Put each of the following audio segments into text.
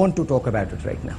want to talk about it right now.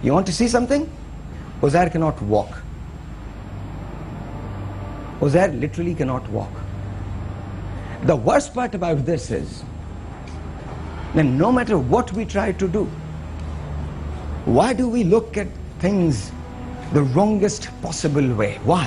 You want to see something? Uzair cannot walk. Uzair literally cannot walk. The worst part about this is that no matter what we try to do, why do we look at things the wrongest possible way? Why?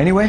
Anyway,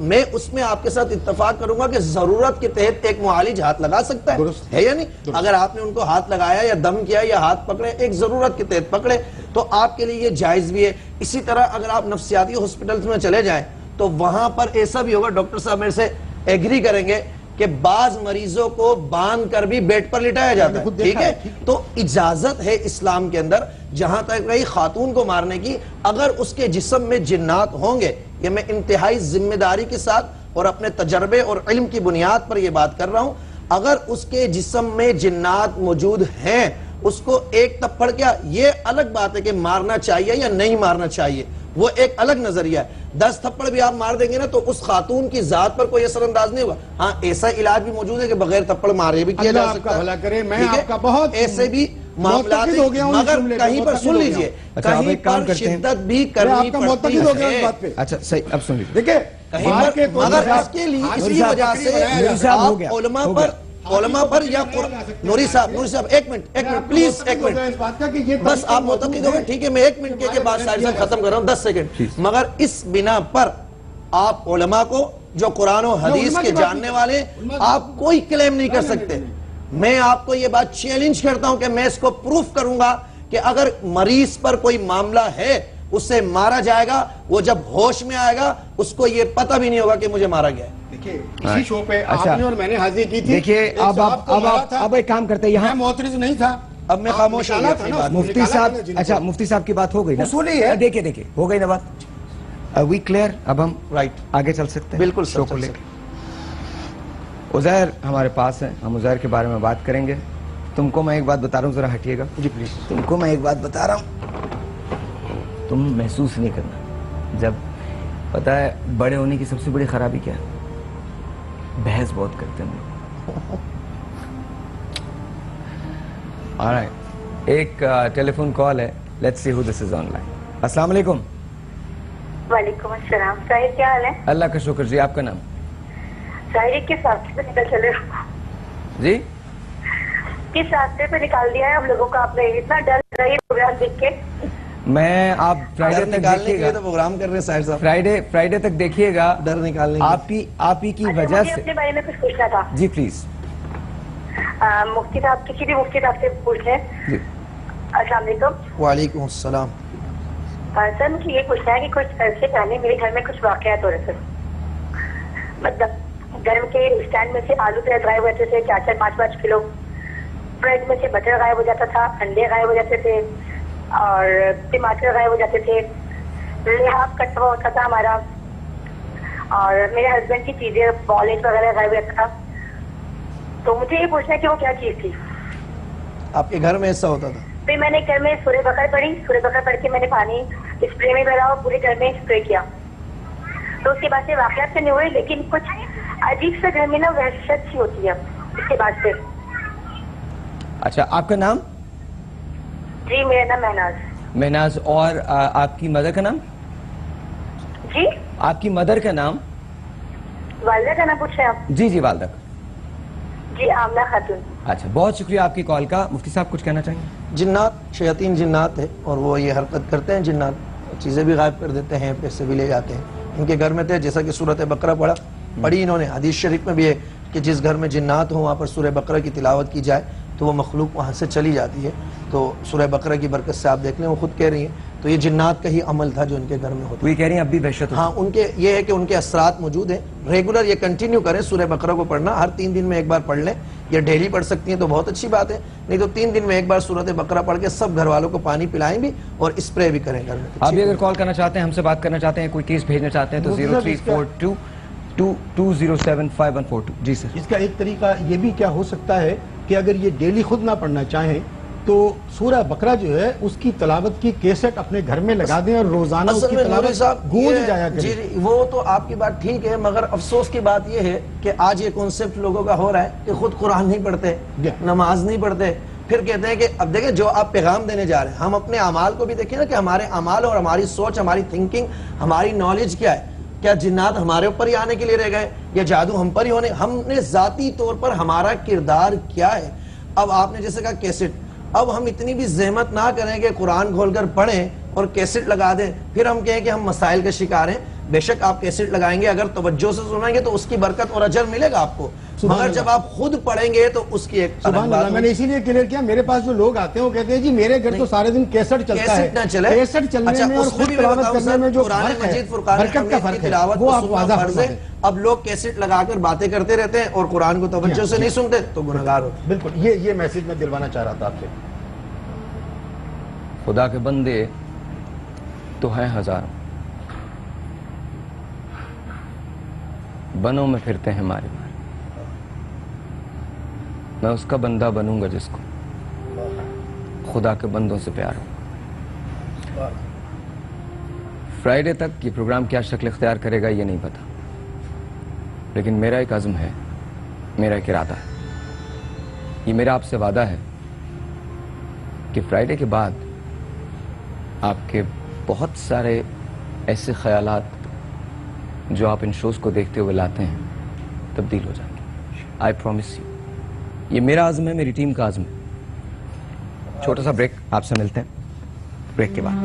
میں اس میں آپ کے ساتھ اتفاق کروں گا کہ ضرورت کے تحت ایک معالج ہاتھ لگا سکتا ہے یا نہیں؟ اگر آپ نے ان کو ہاتھ لگایا یا دم کیا یا ہاتھ پکڑے ایک ضرورت کے تحت پکڑے تو آپ کے لیے یہ جائز بھی ہے. اسی طرح اگر آپ نفسیاتی ہاسپٹلز میں چلے جائیں تو وہاں پر ایسا بھی ہوگا, ڈاکٹر صاحب میرے سے ایگری کریں گے کہ بعض مریضوں کو باندھ کر بھی بیڈ پر لٹایا جاتا ہے, ٹھیک ہے؟ تو اجازت ہے اسلام کے اندر جہاں تک رہی خاتون کو مارنے کی, اگر اس کے جسم میں جنات ہوں گے, یہ میں انتہائی ذمہ داری کے ساتھ اور اپنے تجربے اور علم کی بنیاد پر یہ بات کر رہا ہوں, اگر اس کے جسم میں جنات موجود ہیں اس کو ایک تپڑ کیا, یہ الگ بات ہے کہ مارنا چاہیے یا نہیں مارنا چاہیے, وہ ایک الگ نظریہ ہے. 10 تھپڑ بھی آپ مار دیں گے نا تو اس خاتون کی ذات پر کوئی اثر انداز نہیں ہوگا. ہاں ایسا علاج بھی موجود ہے کہ بغیر تھپڑ مارے بھی کیا جا سکتا ہے, میں آپ کا بہت ایسے بھی معاملات ہیں, مگر کہیں پر سن لیجئے, کہیں پر شدت بھی کرنی پڑتی ہے. اچھا صحیح, اب سن لیجئے, دیکھیں مگر اس کے لیے اسی وجہ سے آپ علماء پر یا نوری صاحب ایک منٹ پلیز, ایک منٹ بس آپ معتقد ہو گئے, ٹھیک ہے, میں ایک منٹ کے بعد ساری ساتھ ختم کر رہا ہوں, 10 سیکنڈ. مگر اس بنا پر آپ علماء کو جو قرآن و حدیث کے جاننے والے, آپ کوئی کلیم نہیں کر سکتے. میں آپ کو یہ بات چیلنج کرتا ہوں کہ میں اس کو پروف کروں گا کہ اگر مریض پر کوئی معاملہ ہے اسے مارا جائے گا, وہ جب ہوش میں آئے گا اس کو یہ پتہ بھی نہیں ہوگا کہ مجھے مارا گیا ہے. دیکھیں اسی شو پہ آپ نے اور میں نے حاضری کی تھی. دیکھیں اب ایک کام کرتے ہیں, یہاں معترض نہیں تھا, اب میں خاموش ہو گیا. مفتی صاحب, اچھا مفتی صاحب کی بات ہو گئی نا, اصولی ہے, دیکھیں ہو گئی نا بات, وی کلیئر, اب ہم رائٹ آگے چل سکتے ہیں. بالکل شو کو لے کے عزیر ہمارے پاس ہیں, ہم عزیر کے بارے میں بات کریں گے. تم کو میں ایک بات بتا رہا ہوں, ذرا ہٹیے گا. جی پلیز. تم کو میں ایک بات بتا رہا ہوں, تم محسوس نہیں کرنا. جب پتا ہے بڑے ہونے کی سب سے بڑی خرابی کیا ہے, بحث بہت کرتے ہیں. آلرائٹ, ایک ٹیلی فون کال ہے, let's see who this is on line. السلام علیکم. وعلیکم السلام. ظاہر کیا حال ہے؟ اللہ کا شکر جی, آپ کا نام؟ ظاہر کس راستے پہ نکل چلے جی, کس راستے پہ نکال دیا ہے ہم لوگوں کا آپ نے, اتنا ڈر رہی ہے پروگرام دیکھ کے. میں آپ فرائیڈے تک دیکھیے گا, پروگرام کر رہے ہیں صاحب صاحب, فرائیڈے تک دیکھیے گا, ڈر نکالنے آپ ہی کی وجہ سے. اپنے بارے میں کچھ پوچھنا تھا. جی پلیز. مفتی صاحب, کسی بھی مفتی صاحب سے پوچھ لیں. السلام علیکم. وعلیکم السلام. سر مجھے یہ پوچھنا ہے کہ کچھ عرصے پہلے میرے گھر میں کچھ واقعات ہو رہے تھے, مطلب گھر کے اسٹینڈ میں سے آلو پیاز غائب ہوتے تھے 4-5 کلو, بریڈ میں سے بٹر غائب ہو جاتا تھا, انڈے غائب ہو جاتے تھے, اور ٹماٹر غائب ہو جاتے تھے, لحاف کٹا ہوا ہوتا تھا ہمارا, اور میرے ہسبینڈ کی چیزیں والٹ وغیرہ غائب ہو جاتا تھا. تو مجھے یہ پوچھنا ہے کہ وہ کیا چیز تھی. آپ کے گھر میں ایسا ہوتا تھا؟ پھر میں نے گھر میں سورہ بقرہ پڑھی, سورہ بقرہ پڑھ کے میں نے پانی اسپرے میں بھرا اور پورے گھر میں اسپرے کیا. تو اس کے بعد سے واقعات سے نہیں ہوئے, لیکن کچھ عجیب سے گھر میں نا وحشت سی ہوتی ہے اس کے بعد سے. اچھا, آپ کا نام؟ جی میرا نام مہناز. مہناز. اور آپ کی مدر کا نام؟ جی آپ کی مدر کا نام؟ والدہ کا نام پوچھ رہے ہیں آپ؟ جی والدہ کا. جی آمنہ خاتون. اچھا, بہت شکریہ آپ کی کال کا. مفتی صاحب کچھ کہنا چاہیں گے؟ جنات, شیاطین جنات ہے اور وہ یہ حرکت کرتے ہیں. جنات چیزیں بھی غائب کر دیتے ہیں, پیسے بھی لے جاتے ہیں. ان کے گھر میں تھے, جیسا کہ سورۃ بقرہ پڑھی انہوں نے. حدیث شریف میں بھی ہے کہ جس گھر میں جنات ہوں وہاں پر سورہ بقرہ کی تلاوت کی جائے تو وہ مخلوق وہاں سے چلی جاتی ہے. تو سورہ بقرہ کی برکت سے آپ دیکھ لیں, وہ خود کہہ رہی ہیں. تو یہ جنات کا ہی عمل تھا جو ان کے گھر میں ہوتا. وہ کہہ رہی ہیں اب بھی وحشت. ہاں, ان کے یہ ہے کہ ان کے اثرات موجود ہیں. ریگولر یہ کنٹینیو کریں سورہ بقرہ کو پڑھنا, ہر 3 دن میں ایک بار پڑھ لیں, یا ڈیلی پڑھ سکتی ہیں تو بہت اچھی بات ہے, نہیں تو 3 دن میں ایک بار سورۃ بقرہ پڑھ کے سب گھر والوں کو پانی پلائیں بھی اور اسپرے بھی کریں گھر میں. آپ بھی اگر کال کرنا چاہتے ہیں, ہم سے بات کرنا چاہتے ہیں, کوئی کیس بھیجنا چاہتے ہیں تو 0342207514. جی سر. اس کا ایک طریقہ یہ بھی کیا ہو سکتا ہے کہ اگر یہ ڈیلی خود نہ پڑھنا چاہیں تو سورہ بقرہ جو ہے اس کی تلاوت کی کیسٹ اپنے گھر میں لگا دیں اور روزانہ اس کی تلاوت گونج جایا کریں. جی وہ تو آپ کی بات ٹھیک ہے, مگر افسوس کی بات یہ ہے کہ آج یہ کانسیپٹ لوگوں کا ہو رہا ہے کہ خود قرآن نہیں پڑھتے, نماز نہیں پڑھتے, پھر کہتے ہیں کہ اب دیکھیں جو آپ پیغام دینے جا رہے ہیں, ہم اپنے اعمال کو بھی دیکھیں نا کہ ہمارے اعمال اور ہماری سوچ, ہماری تھنکنگ, ہماری نالج کیا ہے. کیا جنات ہمارے اوپر ہی آنے کے لیے رہ گئے یا جادو ہم پر ہی ہونے؟ ہم نے ذاتی طور پر ہمارا کردار کیا ہے؟ اب آپ نے جیسے کہا کیسٹ, اب ہم اتنی بھی زحمت نہ کریں کہ قرآن کھول کر پڑھیں اور کیسٹ لگا دیں, پھر ہم کہیں کہ ہم مسائل کے شکار ہیں. بے شک آپ کیسٹ لگائیں گے اگر توجہ سے سنیں گے تو اس کی برکت اور اجر ملے گا آپ کو، مگر جب آپ خود پڑھیں گے تو اس کی ایک سبحان اللہ. میں نے اسی لیے کلیئر کیا، میرے پاس جو لوگ آتے ہیں وہ کہتے ہیں جی میرے گھر تو سارے دن کیسٹ چلتا ہے، کیسٹ چلنے میں اور خود تلاوت کرنے میں جو فرق ہے، برکت کا فرق ہے، وہ آپ واضح فرمائیں. اب لوگ کیسٹ لگا کر باتیں کرتے رہتے ہیں اور قرآن کو توجہ سے نہیں سنتے تو گناہگار ہوتے ہیں. بالکل یہ میسج میں دلوانا چاہ رہا تھا آپ سے. خدا کے بندے تو ہیں ہزاروں، بنوں میں پھرتے ہیں مارے مارے، میں اس کا بندہ بنوں گا جس کو خدا کے بندوں سے پیار ہو. فرائیڈے تک یہ پروگرام کیا شکل اختیار کرے گا یہ نہیں پتا، لیکن میرا ایک عزم ہے، میرا ایک ارادہ ہے، یہ میرا آپ سے وعدہ ہے کہ فرائیڈے کے بعد آپ کے بہت سارے ایسے خیالات جو آپ ان شوز کو دیکھتے ہوئے لاتے ہیں تبدیل ہو جائیں گے. I promise you. یہ میرا عزم ہے، میری ٹیم کا عزم ہے. چھوٹا سا بریک، آپ سے ملتے ہیں بریک کے بعد.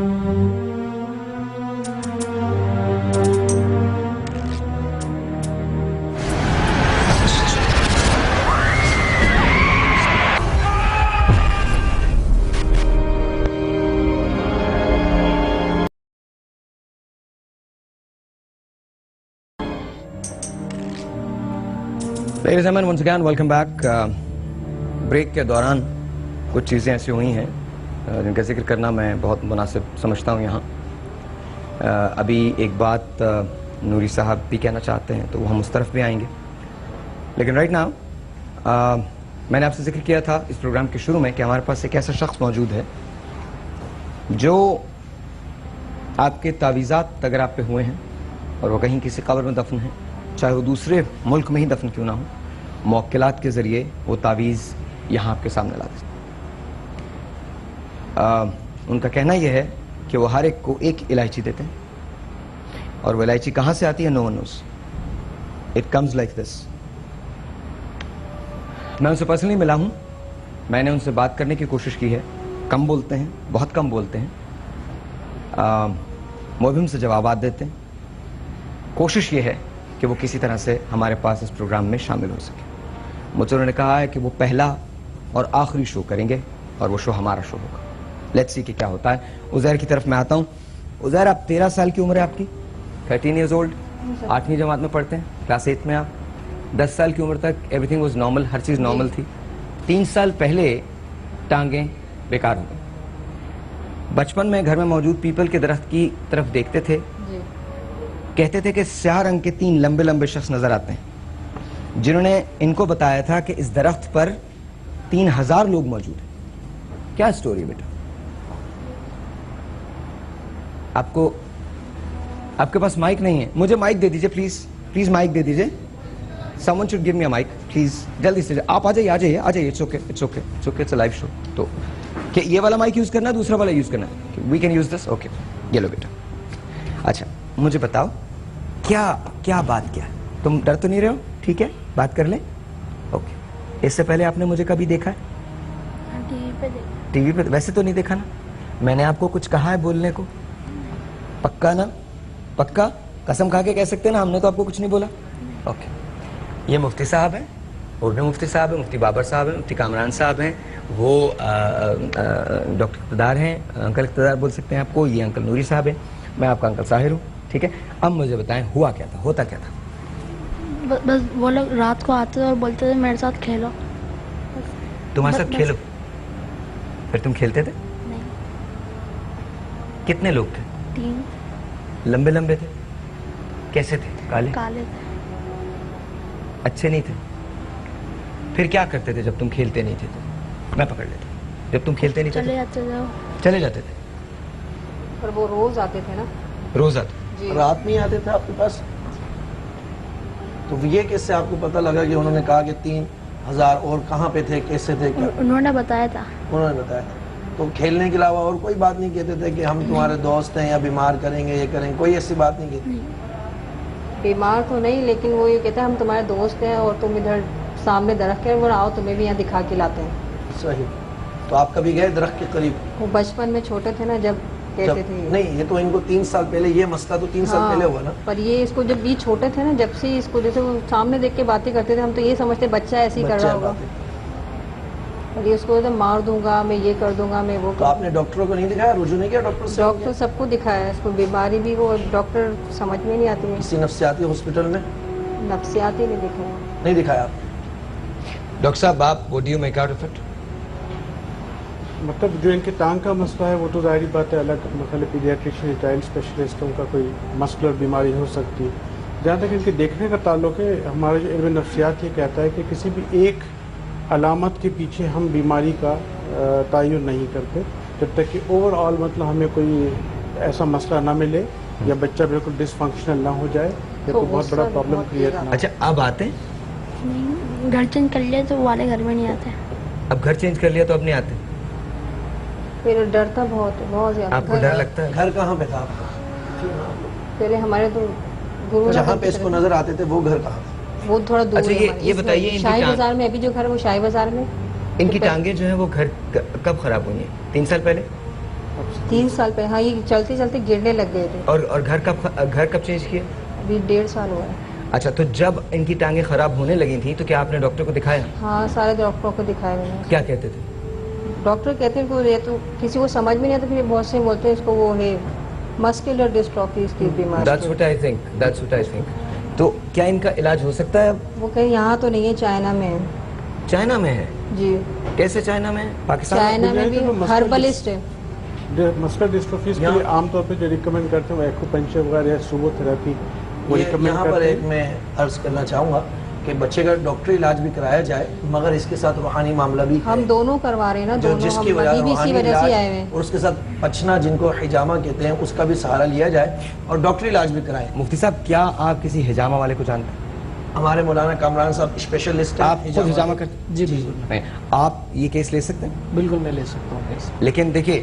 Ladies and gentlemen, once again, welcome back. Break کے دوران کچھ چیزیں ایسی ہوئی ہیں جن کا ذکر کرنا میں بہت مناسب سمجھتا ہوں یہاں. ابھی ایک بات نوری صاحب بھی کہنا چاہتے ہیں تو وہ ہم اس طرف بھی آئیں گے، لیکن رائٹ ناؤ میں نے آپ سے ذکر کیا تھا اس پروگرام کے شروع میں کہ ہمارے پاس ایک ایسا شخص موجود ہے جو آپ کے تعویذات اگر آپ پہ ہوئے ہیں اور وہ کہیں کسی قبر میں دفن ہیں، چاہے وہ دوسرے ملک میں ہی دفن کیوں نہ ہو، موکلات کے ذریعے وہ تعویذ یہاں آپ کے سامنے لاتے ہیں. ان کا کہنا یہ ہے کہ وہ ہر ایک کو ایک الائچی دیتے ہیں اور وہ الائچی کہاں سے آتی ہے no one knows. It comes like this. میں ان سے پرسنلی ملا ہوں، میں نے ان سے بات کرنے کی کوشش کی ہے. کم بولتے ہیں، بہت کم بولتے ہیں، مبہم سے جوابات دیتے ہیں. کوشش یہ ہے کہ وہ کسی طرح سے ہمارے پاس اس پروگرام میں شامل ہو سکے. مجھے انہوں نے کہا ہے کہ وہ پہلا اور آخری شو کریں گے اور وہ شو ہمارا شو ہوگا. لیٹس سی کہ کیا ہوتا ہے. عزیر کی طرف میں آتا ہوں. عزیر، آپ 13 سال کی عمر ہے آپ کی، 13 ایئرز اولڈ، 8ویں جماعت میں پڑھتے ہیں، کلاس 8 میں آپ. 10 سال کی عمر تک ایوری تھنگ واز نارمل، ہر چیز نارمل تھی. 3 سال پہلے ٹانگیں بیکار ہو گئی. بچپن میں گھر میں موجود پیپل کے درخت کی طرف دیکھتے تھے، کہتے تھے کہ سیاہ رنگ کے 3 لمبے لمبے شخص نظر آتے ہیں جنہوں نے ان کو بتایا تھا کہ اس درخت پر 3000 لوگ موجود ہیں. کیا سٹوری بیٹا؟ آپ کے پاس مائک نہیں ہے، مجھے مائک دے دیجئے پلیز، پلیز مائک دے دیجئے. someone should give me a mic please, جلدی سے. آپ آ جائیے آ جائیے آ جائیے. It's okay it's okay it's okay, it's a live show. تو کہ یہ والا مائک یوز کرنا ہے، دوسرا والا یوز کرنا ہے؟ We can use this. Okay, یہ لو بیٹا. اچھا مجھے بتاؤ کیا بات کیا؟ تم ڈر تو نہیں رہے ہو؟ ٹھیک ہے، بات کر لیں. اوکے. اس سے پہلے آپ نے مجھے کبھی دیکھا ہے؟ ٹی وی پہ. ویسے تو نہیں دیکھا نا؟ میں نے آپ کو کچھ کہا ہے بولنے کو؟ پکا نا؟ پکا؟ قسم کھا کے کہہ سکتے ہیں نا ہم نے تو آپ کو کچھ نہیں بولا؟ اوکے. یہ مفتی صاحب ہیں، اردو مفتی صاحب ہیں، مفتی بابر صاحب ہیں، مفتی کامران صاحب ہیں، وہ ڈاکٹر اقتدار ہیں، انکل اقتدار بول سکتے ہیں آپ کو. یہ انکل نوری صاحب ہیں، میں آپ کا انکل ساحر ہوں. ٹھیک ہے. اب مجھے بتائیں ہوا کیا تھا، ہوتا کیا تھا؟ بس وہ لوگ رات کو آتے تھے اور بولتے تھے میرے ساتھ کھیلو. تمہارے ساتھ کھیلو؟ پھر تم کھیلتے تھے؟ نہیں. کتنے لوگ تھے؟ 3. لمبے لمبے تھے؟ کیسے تھے؟ کالے؟ کالے تھے. اچھے نہیں تھے؟ پھر کیا کرتے تھے جب تم کھیلتے نہیں تھے؟ تو میں پکڑ لیتا. جب تم کھیلتے نہیں تھے چلے جاتے تھے. پر وہ روز آتے تھے نا؟ روز آتے؟ رات نہیں آتے تھے آپ کے پاس؟ تو یہ کس سے آپ کو پتہ لگا کہ انہوں نے کہا کہ 3000 اور کہاں پہ تھے، کیسے تھے؟ انہوں نے بتایا تھا. انہوں نے بتایا. تو کھیلنے کے علاوہ اور کوئی بات نہیں کہتے تھے کہ ہم تمہارے دوست ہیں یا بیمار کریں گے، یہ کریں گے؟ کوئی ایسی بات نہیں کہتی؟ بیمار تو نہیں، لیکن وہ یہ کہتے ہیں ہم تمہارے دوست ہیں اور تم ادھر سامنے درخت ہے، وہ آؤ تمہیں بھی یہاں دکھا کے لاتے ہیں. صحیح. تو آپ کبھی گئے درخت کے قریب؟ وہ بچپن میں چھوٹے تھے نا، جب کہتے تھے. نہیں، یہ تو ان کو 3 سال پہلے، یہ مسئلہ تو 3 سال پہلے ہوا نا. پر یہ اس کو جب یہ چھوٹے تھے نا، جب سے اس کو جیسے وہ سامنے دیکھ کے باتیں کرتے تھے، ہم تو یہ سمجھتے بچہ ایسے ہی کر رہا ہوگا. اور یہ اس کو مار دوں گا میں، یہ کر دوں گا میں، وہ. تو آپ نے ڈاکٹروں کو نہیں دکھایا، رجوع نہیں کیا ڈاکٹر سے؟ ڈاکٹر سب کو دکھایا ہے، اس کو بیماری بھی وہ ڈاکٹر سمجھ میں نہیں آتی ہے. کسی نفسیاتی ہاسپٹل میں نفسیاتی نہیں دکھایا. نہیں دکھایا آپ؟ ڈاکٹر صاحب آپ what do you make out of it؟ مطلب جو ان کے ٹانگ کا مسئلہ ہے وہ تو ظاہری بات ہے، الگ مسئلہ پیڈیاٹریشین چائلڈ اسپیشلسٹ ان کا کوئی مسکولر بیماری ہو سکتی ہے. جہاں تک ان کے دیکھنے کا تعلق ہے، ہمارا جو علم نفسیات یہ کہتا ہے کہ کسی بھی ایک علامت کے پیچھے ہم بیماری کا تعین نہیں کرتے جب تک کہ اوور آل مطلب ہمیں کوئی ایسا مسئلہ نہ ملے یا بچہ بالکل ڈس فنکشنل نہ ہو جائے یا کوئی بہت بڑا پرابلم کریٹ نہ ہو. اچھا اب آتے ہیں گھر چینج کر لیا تو والے گھر میں نہیں آتے. اب گھر چینج کر لیا تو اب نہیں آتے؟ پھر ڈرتا بہت زیادہ. آپ کو ڈر لگتا ہے؟ گھر کہاں پہ تھا آپ کا؟ پہلے ہمارے تو گرو جہاں پہ اس کو نظر آتے تھے وہ گھر کہاں؟ وہ تھوڑا دور. اچھا یہ بتائیے شاہی بازار میں، ابھی جو گھر ہے وہ شاہی بازار میں. ان کی ٹانگیں جو ہیں وہ گھر کب خراب ہوئی ہیں؟ 3 سال پہلے؟ 3 سال پہلے. ہاں، یہ چلتے چلتے گرنے لگ گئے تھے. اور گھر کب چینج کیا؟ ابھی 1.5 سال ہوا ہے. اچھا تو جب ان کی ٹانگیں خراب ہونے لگی تھیں تو کیا آپ نے ڈاکٹر کو دکھایا؟ ہاں، سارے ڈاکٹروں کو دکھایا میں نے. کیا کہتے تھے ڈاکٹر؟ کہتے ہیں کہ یہ تو کسی کو سمجھ میں نہیں آتا، پھر بہت سے بولتے ہیں اس کو وہ ہے مسکولر ڈسٹروفی اس کی بیماری. That's what I think. تو کیا ان کا علاج ہو سکتا ہے اب؟ وہ کہیں یہاں تو نہیں ہے، چائنا میں ہے. چائنا میں ہے؟ جی. کیسے چائنا میں؟ پاکستان چائنا میں بھی ہربلسٹ ہے. مسکولر ڈسٹروفیز کے لیے عام طور پہ جو ریکمینڈ کرتے ہیں وہ ایکو پنچر وغیرہ یا سوبو تھراپی وہ ریکمینڈ یہاں پر ایک میں عرض کرنا چاہوں گا کہ بچے کا ڈاکٹری علاج بھی کرایا جائے، مگر اس کے ساتھ روحانی معاملہ بھی ہم دونوں کروا رہے ہیں نا، جو جس کی وجہ سے آئے ہیں، اور اس کے ساتھ پچنا جن کو حجامہ کہتے ہیں اس کا بھی سہارا لیا جائے اور ڈاکٹری علاج بھی کرائیں. مفتی صاحب کیا آپ کسی حجامہ والے کو جانتے ہیں؟ ہمارے مولانا کامران صاحب اسپیشلسٹ. آپ خود حجامہ کرتے ہیں؟ جی بالکل. آپ یہ کیس لے سکتے ہیں؟ بالکل میں لے سکتا ہوں کیس. لیکن دیکھیے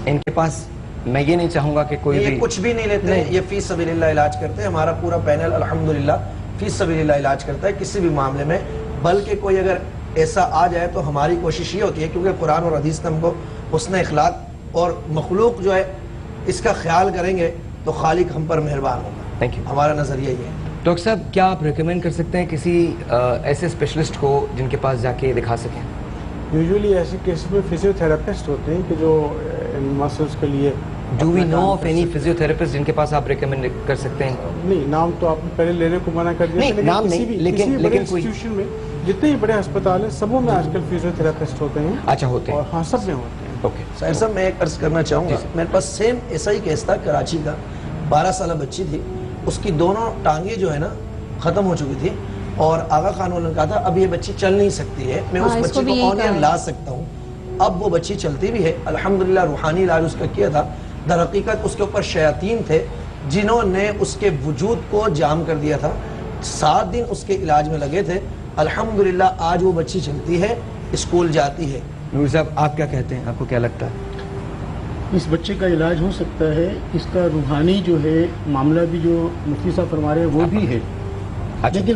ان کے پاس، میں یہ نہیں چاہوں گا کہ کوئی یہ کچھ بھی نہیں لیتے، یہ فی سبیل اللہ علاج کرتے ہیں. ہمارا پورا پینل الحمدللہ فی سبیل اللہ علاج کرتا ہے کسی بھی معاملے میں. بلکہ کوئی اگر ایسا آ جائے تو ہماری کوشش یہ ہوتی ہے، کیونکہ قرآن اور حدیث نے ہم کو حسن اخلاق اور مخلوق جو ہے اس کا خیال کریں گے تو خالق ہم پر مہربان ہوگا. Thank you. ہمارا نظریہ یہ ہے. ڈاکٹر صاحب کیا آپ ریکمینڈ کر سکتے ہیں کسی ایسے اسپیشلسٹ کو جن کے پاس جا کے دکھا سکیں؟ یوزولی ایسے کیسز میں فزیو تھراپسٹ ہوتے ہیں کہ جو مسلس کے لیے. Do we know of any physiotherapist جن کے پاس آپ ریکمینڈ کر سکتے ہیں؟ نہیں، نام تو آپ نے پہلے لینے کو منع کر دیا. نام نہیں، لیکن انسٹیٹیوشن میں جتنے بھی بڑے ہسپتال ہیں سبوں میں آج کل فزیو تھراپسٹ ہوتے ہیں. اچھا ہوتے ہیں؟ ہاں سب میں ہوتے ہیں. اوکے سر صاحب میں ایک عرض کرنا چاہوں گا، میرے پاس سیم ایسا ہی کیس تھا کراچی کا. 12 سالہ بچی تھی، اس کی دونوں ٹانگیں جو ہے نا ختم ہو چکی تھی اور آغا خان والوں نے کہا تھا اب یہ بچی چل نہیں سکتی ہے، میں اس بچی کو آن لا سکتا ہوں. اب وہ بچی چلتی بھی ہے الحمدللہ. روحانی علاج اس کا کیا تھا، در حقیقت اس کے اوپر شیاطین تھے جنہوں نے اس کے وجود کو جام کر دیا تھا. 7 دن اس کے علاج میں لگے تھے. الحمدللہ آج وہ بچی چلتی ہے، اسکول جاتی ہے. نور صاحب آپ کیا کہتے ہیں؟ آپ کو کیا لگتا ہے اس بچے کا علاج ہو سکتا ہے؟ اس کا روحانی جو ہے معاملہ بھی جو مفتی صاحب فرما رہے ہیں وہ بھی ہے.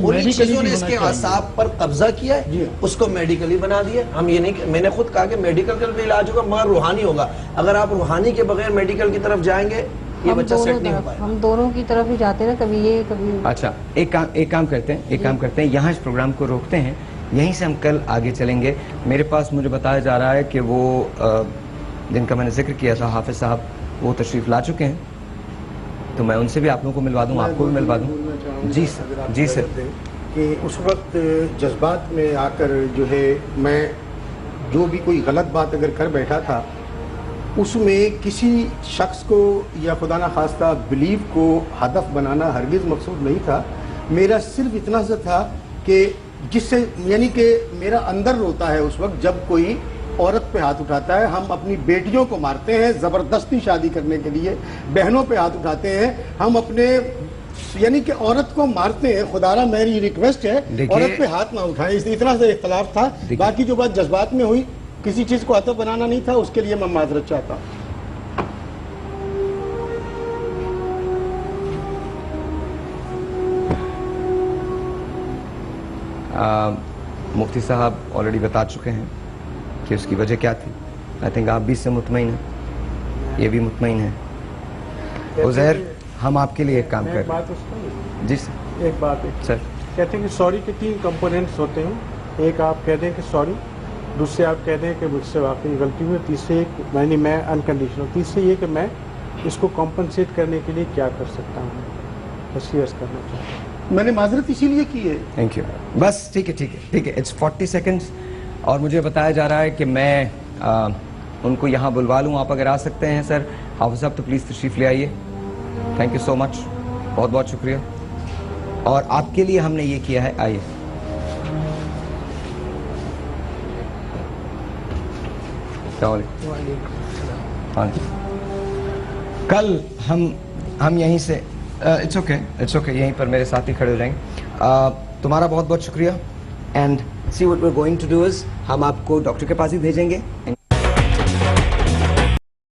پوری چیزوں نے اس کے اعصاب پر قبضہ کیا ہے، اس کو میڈیکلی بنا دیا. ہم یہ نہیں، میں نے خود کہا کہ میڈیکل کا بھی علاج ہوگا مگر روحانی ہوگا. اگر آپ روحانی کے بغیر میڈیکل کی طرف جائیں گے یہ بچہ سیٹ نہیں ہو پائے. ہم دونوں کی طرف ہی جاتے ہیں، کبھی یہ کبھی. اچھا ایک کام کرتے ہیں یہاں اس پروگرام کو روکتے ہیں، یہیں سے ہم کل آگے چلیں گے. میرے پاس مجھے بتایا جا رہا ہے کہ وہ جن کا میں نے ذکر کیا تھا حافظ صاحب وہ تشریف لا چکے ہیں، تو میں ان سے بھی آپ لوگوں کو ملوا دوں، آپ کو بھی ملوا دوں. جی سر. کہ اس وقت جذبات میں آ کر جو ہے میں جو بھی کوئی غلط بات اگر کر بیٹھا تھا اس میں کسی شخص کو یا خدا نخواستہ بلیف کو ہدف بنانا ہرگز مقصود نہیں تھا. میرا صرف اتنا سا تھا کہ جس سے یعنی کہ میرا اندر روتا ہے اس وقت جب کوئی عورت پہ ہاتھ اٹھاتا ہے. ہم اپنی بیٹیوں کو مارتے ہیں زبردستی شادی کرنے کے لیے، بہنوں پہ ہاتھ اٹھاتے ہیں، ہم اپنے یعنی کہ عورت کو مارتے ہیں. خدارا میری ریکویسٹ ہے عورت پہ ہاتھ نہ اٹھائیں. اتنا سے اختلاف تھا، باقی جو بات جذبات میں ہوئی کسی چیز کو ہدف بنانا نہیں تھا، اس کے لیے میں معذرت چاہتا ہوں. مفتی صاحب آلریڈی بتا چکے ہیں کہ اس کی وجہ کیا تھی. آئی تھنک آپ بھی اس سے مطمئن ہیں. یہ بھی مطمئن ہے. عزیر ہم آپ کے لیے ایک کام کر رہے ہیں. جی سر ایک بات ہے سر. کہتے ہیں کہ سوری کے 3 کمپوننٹس ہوتے ہیں. ایک آپ کہہ دیں کہ سوری, دوسرے آپ کہہ دیں کہ مجھ سے واقعی غلطی ہوئی, تیسرے میں انکنڈیشنل, تیسرے یہ کہ میں اس کو کمپنسیٹ کرنے کے لیے کیا کر سکتا ہوں. بس یہ عرض کرنا چاہتا ہوں. میں نے معذرت اسی لیے کی ہے. Thank you. بس ٹھیک ہے. اٹس 40 سیکنڈز اور مجھے بتایا جا رہا ہے کہ میں ان کو یہاں بلوا لوں. آپ اگر آ سکتے ہیں سر. حافظ صاحب تو پلیز تشریف لے آئیے. تھینک یو سو مچ, بہت بہت شکریہ. اور آپ کے لیے ہم نے یہ کیا ہے. آئیے. کل ہم یہیں سے اٹس اوکے یہیں پر میرے ساتھی کھڑے ہو جائیں گے. تمہارا بہت بہت شکریہ. And see what we are going to do is ہم آپ کو ڈاکٹر کے پاس ہی بھیجیں گے.